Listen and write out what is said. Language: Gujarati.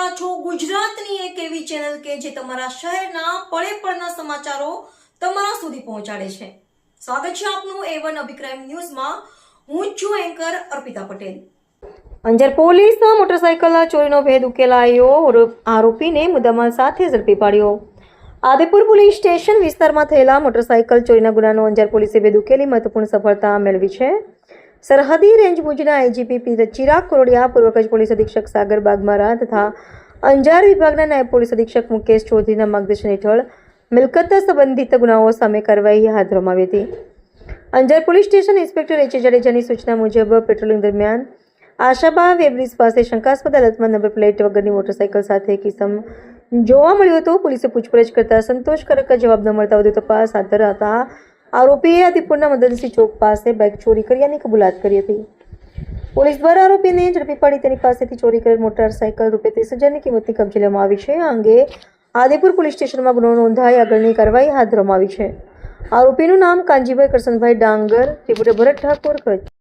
રહ્યા છો ગુજરાતની એક એવી ચેનલ કે જે તમારા શહેરના પળે પળના સમાચારો તમારા સુધી પહોંચાડે છે। સ્વાગત છે આપનું A1 અભિક્રાઇમ ન્યૂઝમાં। હું છું એન્કર અર્પિતા પટેલ। અંજાર પોલીસના મોટરસાઇકલના ચોરીનો ભેદ ઉકેલાયો, આરોપીને મુદ્દામાલ સાથે ઝડપી પાડ્યો। આદિપુર પોલીસ સ્ટેશન વિસ્તારમાં થયેલા મોટરસાઇકલ ચોરીના ગુનાનો અંજાર પોલીસે ભેદ ઉકેલી મહત્વપૂર્ણ સફળતા મેળવી છે। સરહદી રેન્જ ભુજના આઈજીપી ચિરાગ કોરોડિયા, પૂર્વ કચ્છ પોલીસ અધિક્ષક સાગર બાગમારા તથા અંજાર વિભાગના નાયબ પોલીસ અધિક્ષક મુકેશ ચૌધરીના માર્ગદર્શન હેઠળ મિલકત સંબંધિત ગુનાઓ સામે કાર્યવાહી હાથ ધરવામાં આવી હતી। Anjar police station inspector H જાડેજાની સૂચના મુજબ પેટ્રોલિંગ દરમિયાન આશાબા વેબ્રિજ પાસે શંકાસ્પદ હાલતમાં નંબર પ્લેટ વગરની મોટરસાઇકલ સાથે એક ઇસમ જોવા મળ્યો હતો। પોલીસે પૂછપરછ કરતા સંતોષકારક જવાબ ન મળતા વધુ તપાસ હાથ ધરાતા આરોપીએ આદિપુરના મદનસી ચોક પાસે બાઇક ચોરી કર્યાની કબૂલાત કરી હતી। પોલીસ દ્વારા આરોપીને ઝડપી પાડી તેની પાસેથી ચોરી કરેલ મોટરસાઇકલ ₹30,000ની કિંમતની કબજે લેવામાં આવી છે। આ અંગે આદિપુર પોલીસ સ્ટેશનમાં ગુનો નોંધાઈ આગળની કાર્યવાહી હાથ ધરવામાં આવી છે। આરોપીનું નામ કાનજીભાઈ કરસનભાઈ ડાંગર, રિપોર્ટર ભરત ઠાકોર, કચ્છ।